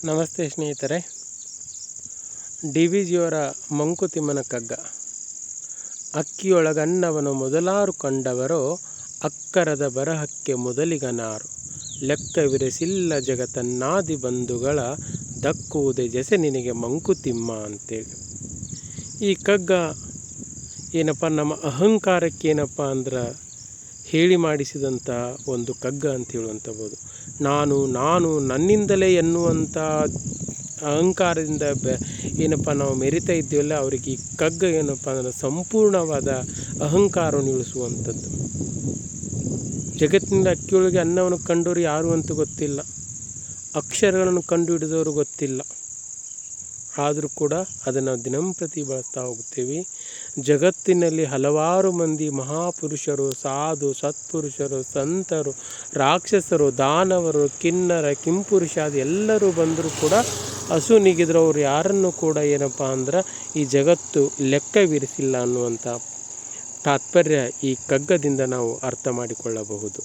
ನಮಸ್ತೆ ಸ್ನೇಹಿತರೆ. D V ಜಿಯವರ ಮಂಕುತಿಮ್ಮನ ಕಗ್ಗ. ಅಕ್ಕಿಯೊಳಗನ್ನವನು ಮೊದಲಾರು ಕಂಡವರೋ, ಅಕ್ಕರದ ಬರಹಕ್ಕೆ ಮೊದಲಿಗನಾರು. ಲೆಕ್ಕವಿರಸಿಲ್ಲ ಜಗತನ್ನಾದಿ ಬಂಧುಗಳ, ದಕ್ಕುವುದೇ ಜೆಸೆ ನಿನಗೆ ಮಂಕುತಿಮ್ಮ ಅಂತೇಳಿ. ಈ ಕಗ್ಗ ಏನಪ್ಪ, ನಮ್ಮ ಅಹಂಕಾರಕ್ಕೇನಪ್ಪ ಅಂದ್ರೆ ಹೇಳಿ ಮಾಡಿಸಿದಂಥ ಒಂದು ಕಗ್ಗ ಅಂತ ಹೇಳುವಂಥಬೋದು. ನಾನು ನನ್ನಿಂದಲೇ ಎನ್ನುವಂಥ ಅಹಂಕಾರದಿಂದ ಏನಪ್ಪ ನಾವು ಮೆರಿತಾ ಇದ್ದೀವಲ್ಲ, ಅವ್ರಿಗೆ ಈ ಕಗ್ಗ ಏನಪ್ಪ ಅಂದರೆ ಸಂಪೂರ್ಣವಾದ ಅಹಂಕಾರವನ್ನು ಇಳಿಸುವಂಥದ್ದು. ಜಗತ್ತಿನ ಅಕ್ಕಿಯೊಳಗೆ ಅನ್ನವನ್ನು ಕಂಡವರು ಯಾರು ಅಂತ ಗೊತ್ತಿಲ್ಲ, ಅಕ್ಷರಗಳನ್ನು ಕಂಡು ಹಿಡಿದವರು ಗೊತ್ತಿಲ್ಲ. ಆದರೂ ಕೂಡ ಅದನ್ನು ದಿನಂಪ್ರತಿ ಬಳಸ್ತಾ ಹೋಗ್ತೀವಿ. ಜಗತ್ತಿನಲ್ಲಿ ಹಲವಾರು ಮಂದಿ ಮಹಾಪುರುಷರು, ಸಾಧು ಸತ್ಪುರುಷರು, ಸಂತರು, ರಾಕ್ಷಸರು, ದಾನವರು, ಕಿನ್ನರ, ಕಿಂಪುರುಷಾದಿ ಎಲ್ಲರೂ ಬಂದರೂ ಕೂಡ ಹಸು ನಿಗಿದ್ರು ಅವ್ರು ಯಾರನ್ನು ಕೂಡ ಏನಪ್ಪ ಅಂದ್ರೆ ಈ ಜಗತ್ತು ಲೆಕ್ಕವಿರಿಸಿಲ್ಲ ಅನ್ನುವಂಥ ತಾತ್ಪರ್ಯ ಈ ಕಗ್ಗದಿಂದ ನಾವು ಅರ್ಥ ಮಾಡಿಕೊಳ್ಳಬಹುದು.